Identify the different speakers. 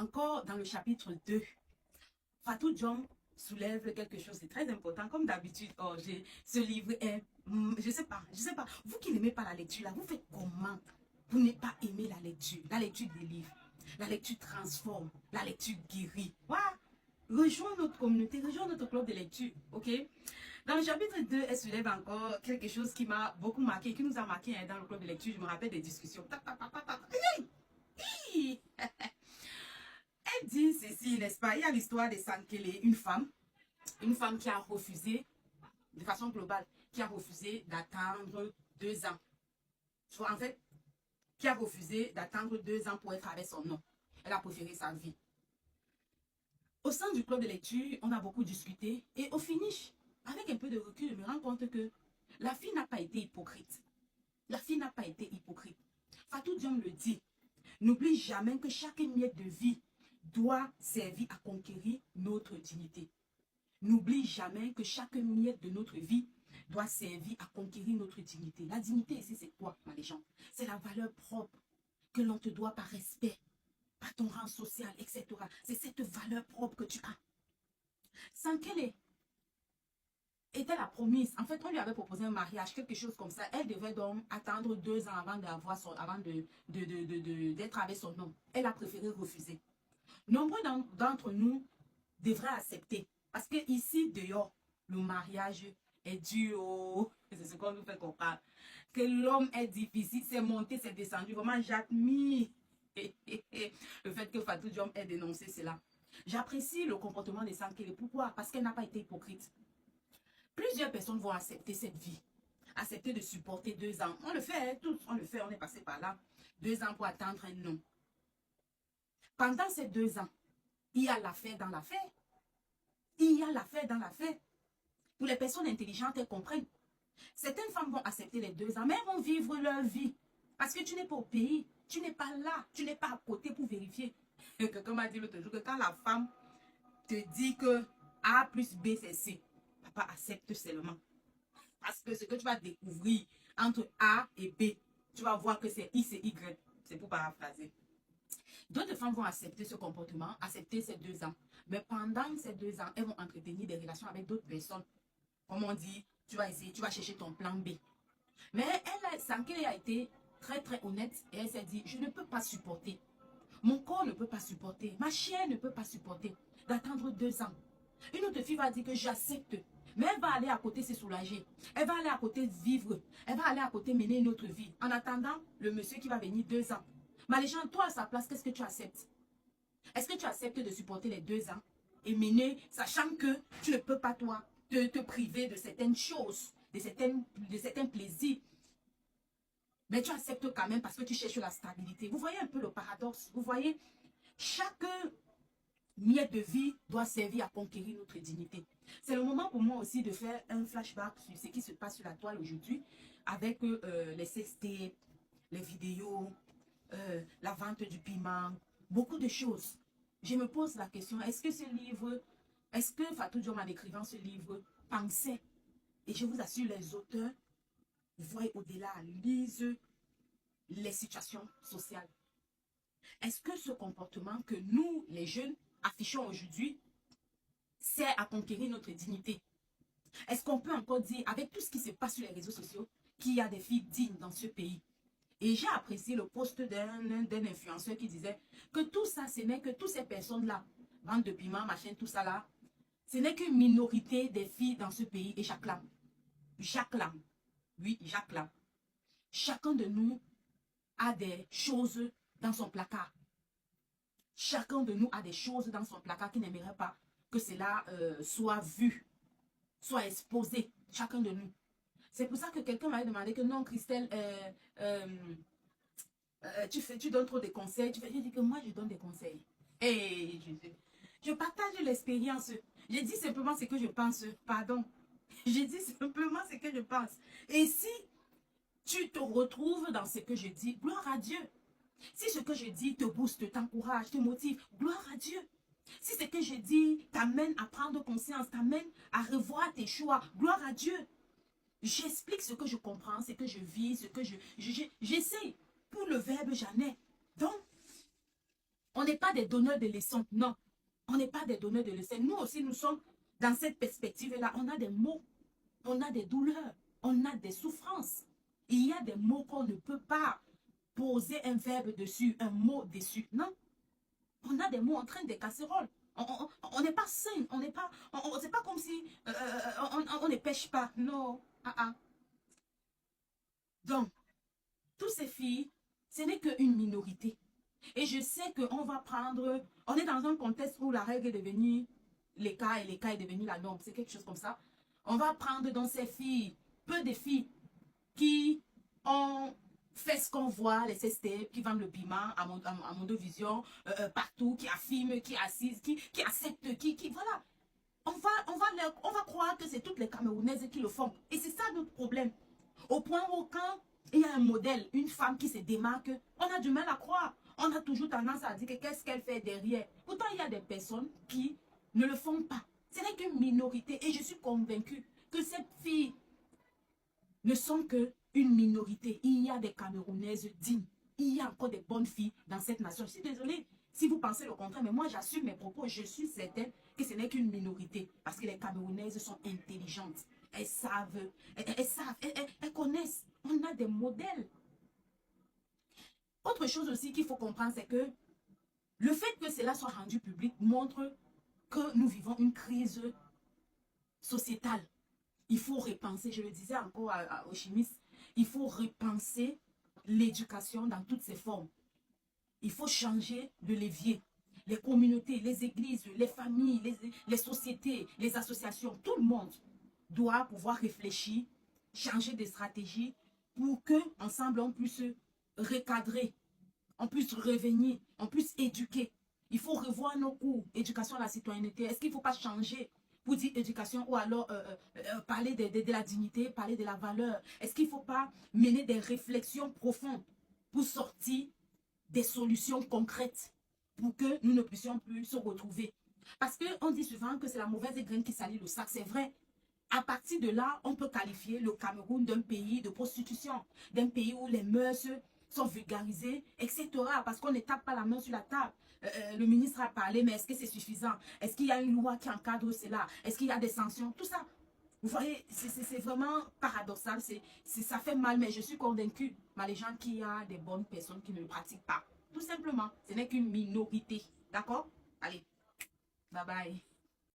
Speaker 1: Encore dans le chapitre 2, Fatou Diom soulève quelque chose de très important. Comme d'habitude, ce livre est, je sais pas. Vous qui n'aimez pas la lecture, là, vous faites comment pour ne pas aimer la lecture des livres? La lecture transforme, la lecture guérit. Voilà. Rejoins notre communauté, rejoins notre club de lecture, ok? Dans le chapitre 2, elle soulève encore quelque chose qui m'a beaucoup marqué, qui nous a marqué dans le club de lecture. Je me rappelle des discussions. Elle dit ceci, n'est-ce pas? Il y a l'histoire de Sankele, une femme qui a refusé, de façon globale, qui a refusé d'attendre 2 ans. Soit en fait, qui a refusé d'attendre 2 ans pour être avec son nom. Elle a préféré sa vie. Au sein du club de lecture, on a beaucoup discuté et au finish, avec un peu de recul, je me rends compte que la fille n'a pas été hypocrite. La fille n'a pas été hypocrite. Fatou Diom le dit. N'oublie jamais que chaque miette de vie doit servir à conquérir notre dignité. N'oublie jamais que chaque miette de notre vie doit servir à conquérir notre dignité. La dignité ici, c'est quoi, ma légende? C'est la valeur propre que l'on te doit par respect, par ton rang social, etc. C'est cette valeur propre que tu as. Sankele était la promise. En fait, on lui avait proposé un mariage, quelque chose comme ça. Elle devait donc attendre 2 ans avant d'être avec son homme. Elle a préféré refuser. Nombreux d'entre nous devraient accepter. Parce que ici, dehors, le mariage est dur. C'est ce qu'on nous fait comprendre. Que l'homme est difficile, c'est monté, c'est descendu. Vraiment, j'admire le fait que Fatou Diom ait dénoncé cela. J'apprécie le comportement de Sankele. Pourquoi? Parce qu'elle n'a pas été hypocrite. Plusieurs personnes vont accepter cette vie. Accepter de supporter 2 ans. On le fait, tous, on le fait, on est passé par là. 2 ans pour attendre un non. Pendant ces 2 ans, il y a l'affaire dans l'affaire. Il y a l'affaire dans l'affaire. Pour les personnes intelligentes, elles comprennent. Certaines femmes vont accepter les 2 ans, mais elles vont vivre leur vie. Parce que tu n'es pas au pays, tu n'es pas là, tu n'es pas à côté pour vérifier. Quelqu'un m'a dit l'autre jour que quand la femme te dit que A plus B c'est C, papa accepte seulement. Parce que ce que tu vas découvrir entre A et B, tu vas voir que c'est I, c'est Y. C'est pour paraphraser. D'autres femmes vont accepter ce comportement, accepter ces 2 ans. Mais pendant ces 2 ans, elles vont entretenir des relations avec d'autres personnes. Comme on dit, tu vas essayer, tu vas chercher ton plan B. Mais elle, Sankele a été très très honnête et elle s'est dit, je ne peux pas supporter. Mon corps ne peut pas supporter. Ma chair ne peut pas supporter d'attendre 2 ans. Une autre fille va dire que j'accepte. Mais elle va aller à côté se soulager. Elle va aller à côté vivre. Elle va aller à côté mener une autre vie. En attendant, le monsieur qui va venir 2 ans. Ma légende, toi à sa place, qu'est-ce que tu acceptes? Est-ce que tu acceptes de supporter les 2 ans et mener, sachant que tu ne peux pas, toi, te priver de certaines choses, de certains plaisirs? Mais tu acceptes quand même parce que tu cherches la stabilité. Vous voyez un peu le paradoxe? Vous voyez, chaque miette de vie doit servir à conquérir notre dignité. C'est le moment pour moi aussi de faire un flashback sur ce qui se passe sur la toile aujourd'hui avec les sextapes, les vidéos, la vente du piment, beaucoup de choses. Je me pose la question, est-ce que Fatou Diom en écrivant ce livre pensait, et je vous assure les auteurs, voient au-delà, lisent les situations sociales. Est-ce que ce comportement que nous, les jeunes, affichons aujourd'hui, sert à conquérir notre dignité? Est-ce qu'on peut encore dire, avec tout ce qui se passe sur les réseaux sociaux, qu'il y a des filles dignes dans ce pays? Et j'ai apprécié le post d'un influenceur qui disait que tout ça, ce n'est que toutes ces personnes-là, vente de piment, machin, tout ça là, ce n'est qu'une minorité des filles dans ce pays. Et j'acclame. J'acclame. Oui, j'acclame. Chacun de nous a des choses dans son placard. Chacun de nous a des choses dans son placard qui n'aimerait pas que cela soit vu, soit exposé. Chacun de nous. C'est pour ça que quelqu'un m'avait demandé que non, Christelle, tu donnes trop de conseils. Je dis que moi, je donne des conseils. Et je partage l'expérience. Je dis simplement ce que je pense. Pardon. Je dis simplement ce que je pense. Et si tu te retrouves dans ce que je dis, gloire à Dieu. Si ce que je dis te booste, t'encourage, te motive, gloire à Dieu. Si ce que je dis t'amène à prendre conscience, t'amène à revoir tes choix, gloire à Dieu. J'explique ce que je comprends, ce que je vis, ce que j'essaie. Pour le verbe, j'en ai. Donc, On n'est pas des donneurs de leçons, non. On n'est pas des donneurs de leçons. Nous aussi, nous sommes dans cette perspective-là. On a des maux, on a des douleurs, on a des souffrances. Il y a des mots qu'on ne peut pas poser un verbe dessus, un mot dessus. Non. On a des mots en train de casseroles. On n'est pas sain, on n'est pas, c'est pas comme si on ne pêche pas. Non. Donc, toutes ces filles, ce n'est qu'une minorité. Et je sais qu'on va prendre, on est dans un contexte où la règle est devenue les cas et les cas est devenu la norme. C'est quelque chose comme ça. On va prendre dans ces filles, peu de filles qui ont fait ce qu'on voit, les SST, qui vendent le piment à Mondovision, partout, qui affirment, qui assisent, qui acceptent, voilà. On va croire que c'est toutes les Camerounaises qui le font. Et c'est ça notre problème. Au point où quand il y a un modèle, une femme qui se démarque, on a du mal à croire. On a toujours tendance à dire que qu'est-ce qu'elle fait derrière. Pourtant, il y a des personnes qui ne le font pas. Ce n'est qu'une minorité. Et je suis convaincue que ces filles ne sont qu'une minorité. Il y a des Camerounaises dignes. Il y a encore des bonnes filles dans cette nation. Je suis désolée si vous pensez le contraire, mais moi j'assume mes propos. Je suis certaine que ce n'est qu'une minorité. Parce que les Camerounaises sont intelligentes. Elles savent, elles connaissent. On a des modèles. Autre chose aussi qu'il faut comprendre, c'est que le fait que cela soit rendu public montre que nous vivons une crise sociétale. Il faut repenser, je le disais encore aux chimistes, il faut repenser l'éducation dans toutes ses formes. Il faut changer de levier. Les communautés, les églises, les familles, les sociétés, les associations, tout le monde doit pouvoir réfléchir, changer de stratégie pour qu'ensemble on puisse recadrer, on puisse revenir, on puisse éduquer. Il faut revoir nos cours, éducation à la citoyenneté. Est-ce qu'il ne faut pas changer pour dire éducation ou alors parler de la dignité, parler de la valeur? Est-ce qu'il ne faut pas mener des réflexions profondes pour sortir des solutions concrètes pour que nous ne puissions plus se retrouver? Parce qu'on dit souvent que c'est la mauvaise graine qui salit le sac, c'est vrai. À partir de là, on peut qualifier le Cameroun d'un pays de prostitution, d'un pays où les mœurs sont vulgarisées, etc. Parce qu'on ne tape pas la main sur la table. Le ministre a parlé, mais est-ce que c'est suffisant? Est-ce qu'il y a une loi qui encadre cela? Est-ce qu'il y a des sanctions? Tout ça. Vous voyez, c'est vraiment paradoxal. Ça fait mal, mais je suis convaincue, les gens, qu'il y a des bonnes personnes qui ne le pratiquent pas. Tout simplement. Ce n'est qu'une minorité. D'accord? Allez. Bye bye.